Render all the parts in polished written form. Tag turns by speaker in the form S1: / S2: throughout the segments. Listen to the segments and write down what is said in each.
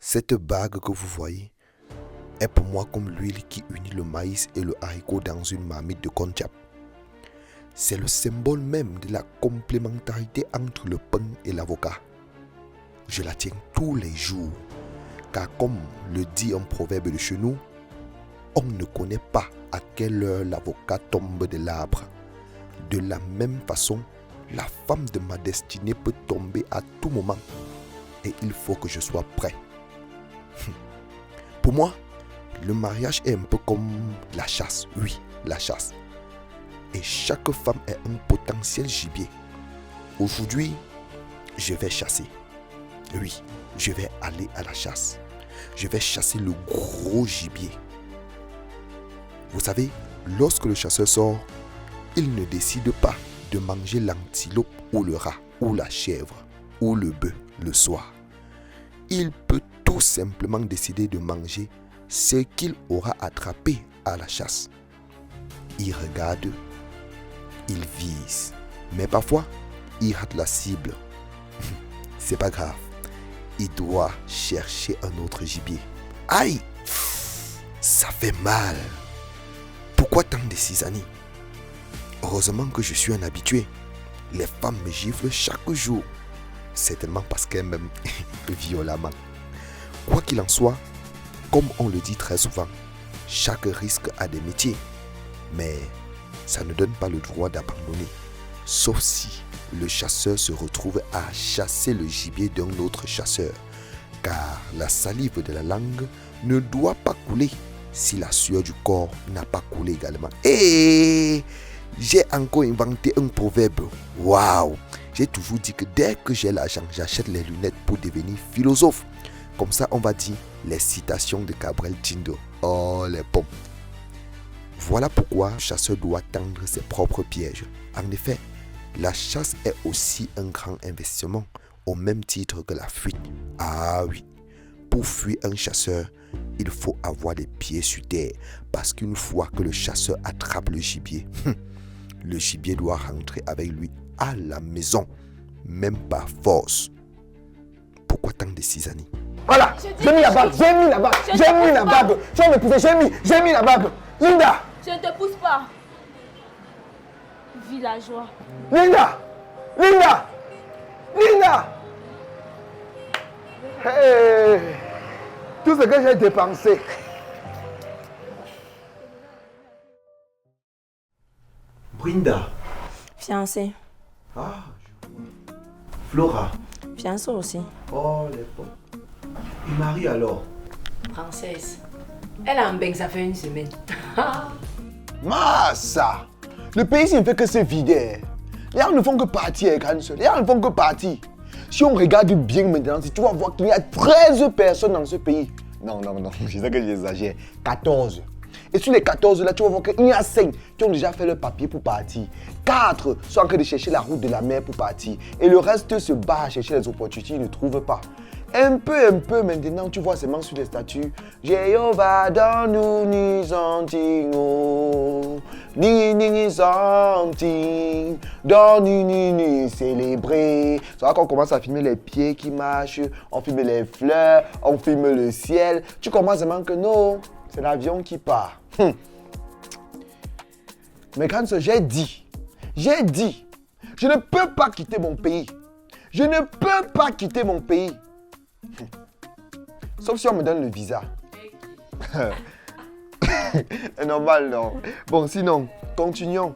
S1: Cette bague que vous voyez est pour moi comme l'huile qui unit le maïs et le haricot dans une marmite de konjac. C'est le symbole même de la complémentarité entre le pain et l'avocat. Je la tiens tous les jours, car comme le dit un proverbe de chez nous, on ne connaît pas à quelle heure l'avocat tombe de l'arbre. De la même façon, la femme de ma destinée peut tomber à tout moment et il faut que je sois prêt. Pour moi, le mariage est un peu comme la chasse. Oui, la chasse. Et chaque femme est un potentiel gibier. Aujourd'hui, je vais chasser. Oui, je vais aller à la chasse. Je vais chasser le gros gibier. Vous savez, lorsque le chasseur sort, il ne décide pas de manger l'antilope ou le rat ou la chèvre ou le bœuf le soir. Il peut tout simplement décider de manger ce qu'il aura attrapé à la chasse. Il regarde, il vise, mais parfois, il rate la cible. C'est pas grave, il doit chercher un autre gibier. Aïe, ça fait mal. Pourquoi tant de cisanie? Heureusement que je suis un habitué. Les femmes me giflent chaque jour. Certainement parce qu'elles m'aiment violemment. Quoi qu'il en soit, comme on le dit très souvent, chaque risque a des métiers. Mais ça ne donne pas le droit d'abandonner. Sauf si le chasseur se retrouve à chasser le gibier d'un autre chasseur. Car la salive de la langue ne doit pas couler si la sueur du corps n'a pas coulé également. Et j'ai encore inventé un proverbe. Waouh! J'ai toujours dit que dès que j'ai l'argent, j'achète les lunettes pour devenir philosophe. Comme ça, on va dire les citations de Gabriel Tindo. Oh, les pommes. Voilà pourquoi le chasseur doit tendre ses propres pièges. En effet, la chasse est aussi un grand investissement, au même titre que la fuite. Ah oui, pour fuir un chasseur, il faut avoir les pieds sur terre. Parce qu'une fois que le chasseur attrape le gibier doit rentrer avec lui à la maison, même par force. Pourquoi tant de cisanie?
S2: Voilà, j'ai mis la bague, j'ai mis la bague, j'ai mis la bague. Tu vas m'épouser, j'ai mis la bague. Linda!
S3: Je ne te pousse pas. Villageois.
S2: Linda! Linda! Linda! Hey! Tout ce que j'ai dépensé.
S1: Brinda.
S4: Fiancée.
S1: Ah, je vois. Flora.
S4: Fiancée aussi.
S1: Oh, les pommes. Et Marie alors?
S4: Princesse. Elle a un bec, ça fait une semaine.
S2: Massa! Le pays ne fait que se vider. Les gens ne font que partir, les gens ne font que partir. Si on regarde bien maintenant, tu vas voir qu'il y a 13 personnes dans ce pays. Non, je sais que j'exagère. 14. Et sur les 14 là, tu vas voir qu'il y a 5 qui ont déjà fait le papier pour partir. 4 sont en train de chercher la route de la mer pour partir. Et le reste se bat à chercher les opportunités, ils ne trouvent pas. Un peu maintenant, tu vois seulement sur les statues. Jéhovah donne-nous ni something, ni something, donne-nous ni célébrer. C'est là qu'on commence à filmer les pieds qui marchent, on filme les fleurs, on filme le ciel. Tu commences seulement que non, c'est l'avion qui part. Mais quand j'ai dit, je ne peux pas quitter mon pays. Je ne peux pas quitter mon pays. Sauf si on me donne le visa. C'est normal, non? Bon, sinon, continuons.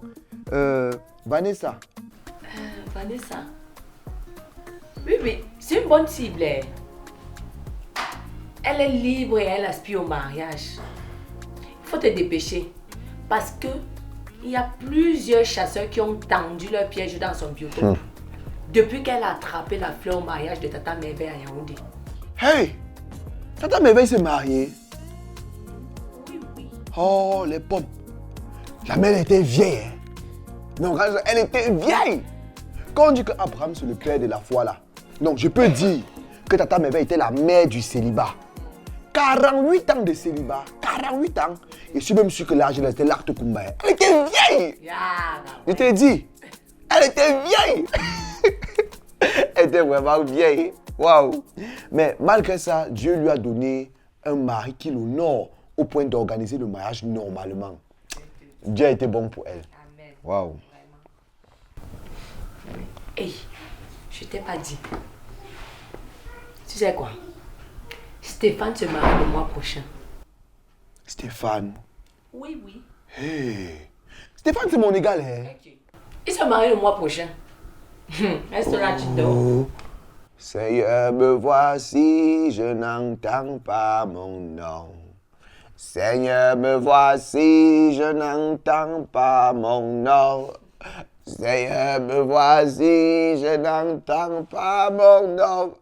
S2: Vanessa.
S4: Vanessa. Oui, mais c'est une bonne cible. Elle est libre et elle aspire au mariage. Il faut te dépêcher. Parce que il y a plusieurs chasseurs qui ont tendu leur piège dans son biotope. Depuis qu'elle a attrapé la fleur au mariage de Tata Merveille à Yaoundé.
S2: Hey! Tata Merveille s'est mariée.
S4: Oui.
S2: Oh, les pommes. La mère était vieille. Hein? Non, elle était vieille. Quand on dit que Abraham c'est le clerc de la foi là, donc je peux dire que Tata Merveille était la mère du célibat. 48 ans de célibat, 48 ans. Et je suis même sûr que l'âge elle était l'acte Kumba. Elle était vieille. Je te dis, elle était vieille. Elle était vraiment vieille. Waouh. Mais malgré ça, Dieu lui a donné un mari qui l'honore au point d'organiser le mariage normalement. Dieu a été bon pour elle.
S4: Amen.
S2: Waouh.
S4: Hey, je t'ai pas dit. Tu sais quoi? Stéphane se marie le mois prochain.
S2: Stéphane.
S4: Oui.
S2: Hey. Stéphane, c'est mon égal, hein?
S4: Il se marie le mois prochain. Reste là, tu dors.
S2: Oh. Seigneur, me voici, je n'entends pas mon nom. Seigneur, me voici, je n'entends pas mon nom. Seigneur, me voici, je n'entends pas mon nom.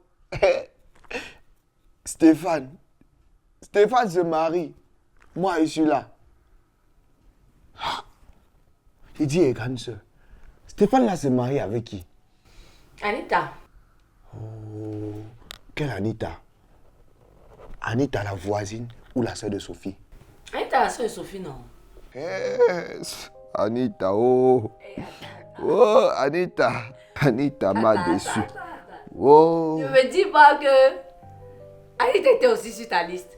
S2: Stéphane se marie. Moi, je suis là. J'ai dit, hey, grande soeur, Stéphane là se marie avec qui?
S4: Anita.
S2: Oh, quelle Anita? Anita, la voisine ou la soeur de Sophie?
S4: Anita, la soeur de Sophie, non?
S2: Yes. Anita, oh. Oh, Anita. Anita m'a déçu. Oh.
S4: Ne me dis pas que Anita était aussi sur ta liste.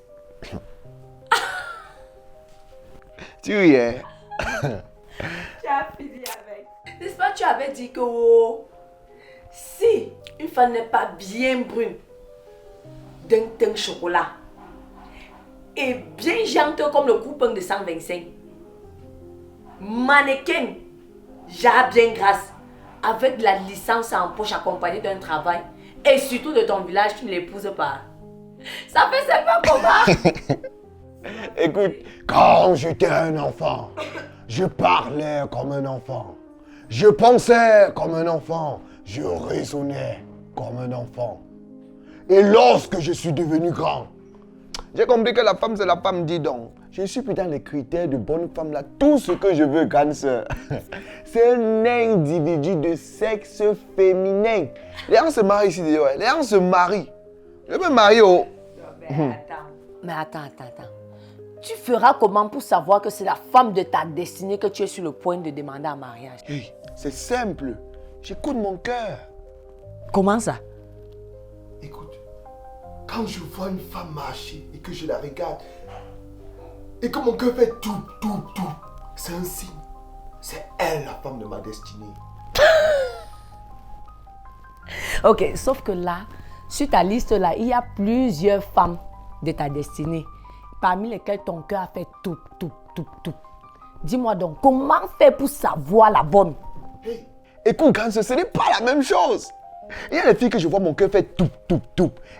S2: Tu riais?
S4: Tu as fini avec. N'est-ce pas, tu avais dit que si une femme n'est pas bien brune, d'un teint chocolat, et bien gentille comme le coupon de 125, mannequin, j'ai bien grasse, avec de la licence en poche accompagnée d'un travail, et surtout de ton village, tu ne l'épouses pas. Ça fait seulement comment?
S2: Écoute, quand j'étais un enfant, je parlais comme un enfant. Je pensais comme un enfant. Je raisonnais comme un enfant. Et lorsque je suis devenu grand, j'ai compris que la femme, c'est la femme, dis donc. Je suis plus dans les critères de bonne femme là. Tout ce que je veux, grande sœur, c'est un individu de sexe féminin. Les gens se marient ici, ouais. Les gens se marient. Je me marie au...
S4: Mais attends. Tu feras comment pour savoir que c'est la femme de ta destinée que tu es sur le point de demander en mariage?
S2: Hey, c'est simple. J'écoute mon cœur.
S4: Comment ça?
S1: Écoute, quand je vois une femme marcher et que je la regarde, et que mon cœur fait tout, c'est un signe. C'est elle la femme de ma destinée.
S4: Ok, sauf que là, sur ta liste là, il y a plusieurs femmes de ta destinée, parmi lesquelles ton cœur a fait tout. Dis-moi donc, comment faire pour savoir la bonne?
S2: Hey, écoute, quand ce n'est pas la même chose. Il y a les filles que je vois, mon cœur fait tout.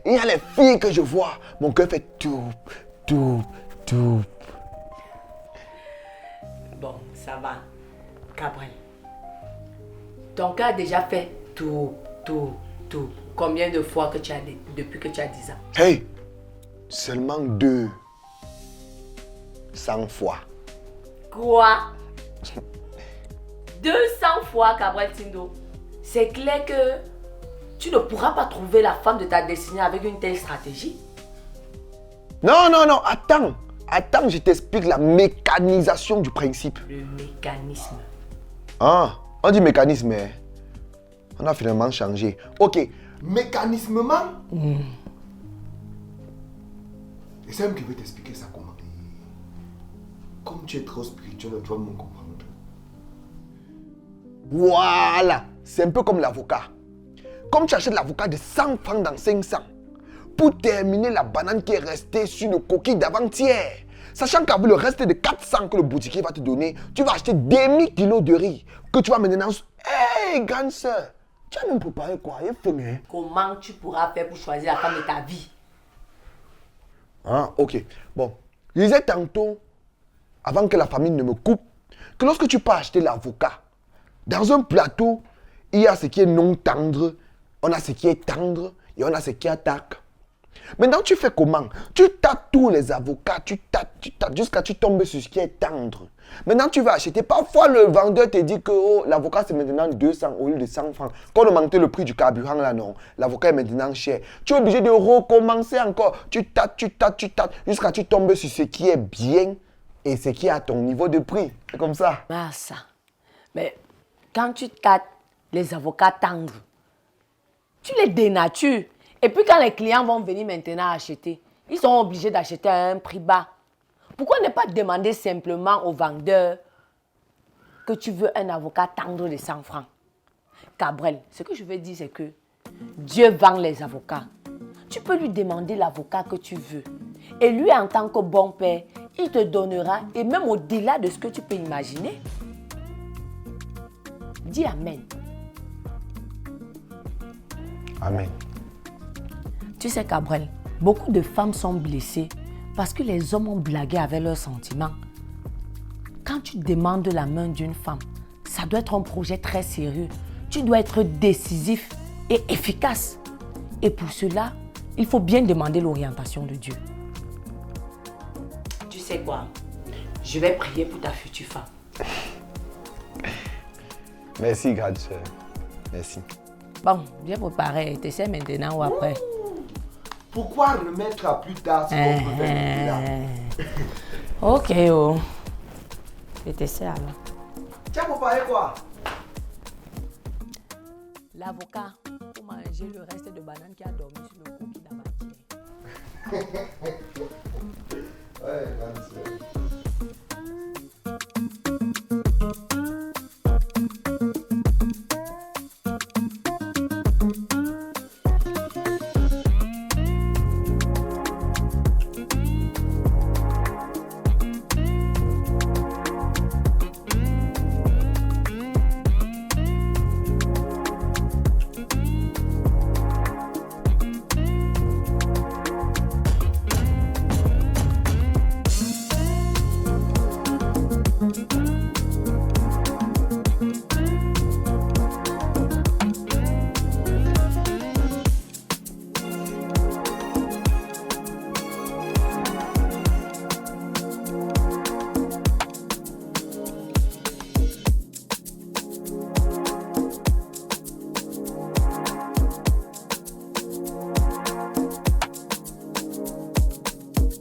S2: Et il y a les filles que je vois, mon cœur fait tout.
S4: Bon, ça va, Gabriel. Ton cœur a déjà fait tout. Combien de fois que tu as depuis que tu as 10 ans?
S2: Hey, seulement 200 fois.
S4: Quoi? 200 fois, Gabriel Tindo. C'est clair que tu ne pourras pas trouver la femme de ta destinée avec une telle stratégie.
S2: Non, attends, je t'explique la mécanisation du principe.
S4: Le mécanisme.
S2: Ah, on dit mécanisme, hein. On a finalement changé. Ok,
S1: Mécanismement. Et c'est même qui veut t'expliquer ça comment. Comme tu es trop spirituel, tu vas me comprendre.
S2: voilà, c'est un peu comme l'avocat. Comme tu achètes l'avocat de 100 francs dans 500 pour terminer la banane qui est restée sur le coquille d'avant-hier. Sachant qu'avec le reste de 400 que le boutiquier va te donner, tu vas acheter demi-kilo de riz que tu vas maintenant... Hey, grande soeur, tu as même préparé quoi? Il faut, hein?
S4: Comment tu pourras faire pour choisir la femme de ta vie?
S2: Ah, ok. Bon, je disais tantôt, avant que la famille ne me coupe, que lorsque tu peux acheter l'avocat, dans un plateau, il y a ce qui est non tendre, on a ce qui est tendre et on a ce qui attaque. Maintenant, tu fais comment? Tu tapes tous les avocats, tu tapes, jusqu'à ce que tu tombes sur ce qui est tendre. Maintenant, tu vas acheter. Parfois, le vendeur te dit que oh, l'avocat, c'est maintenant 200 au lieu de 100 francs. Quand on augmente le prix du carburant, là, non. L'avocat est maintenant cher. Tu es obligé de recommencer encore. Tu tapes, jusqu'à ce que tu tombes sur ce qui est bien et ce qui est à ton niveau de prix. C'est comme ça.
S4: Ah, ça. Mais quand tu tâtes les avocats tendres, tu les dénatures. Et puis quand les clients vont venir maintenant acheter, ils sont obligés d'acheter à un prix bas. Pourquoi ne pas demander simplement au vendeur que tu veux un avocat tendre de 100 francs? Cabrel, ce que je veux dire, c'est que Dieu vend les avocats. Tu peux lui demander l'avocat que tu veux. Et lui, en tant que bon père, il te donnera, et même au-delà de ce que tu peux imaginer. Dis Amen.
S2: Amen.
S4: Tu sais, Cabrel, beaucoup de femmes sont blessées parce que les hommes ont blagué avec leurs sentiments. Quand tu demandes la main d'une femme, ça doit être un projet très sérieux. Tu dois être décisif et efficace. Et pour cela, il faut bien demander l'orientation de Dieu. Tu sais quoi? Je vais prier pour ta future femme.
S2: Merci, grande sœur. Merci.
S4: Bon, bien préparé. Tu sais maintenant ou après?
S1: Pourquoi remettre à plus tard ce qu'on peut faire là?
S4: Ok, oh. Je te sais alors.
S1: Tu as préparé quoi?
S4: L'avocat pour manger le reste de banane qui a dormi sur le cou qui n'a pas tiré.
S1: Ouais, grande sœur.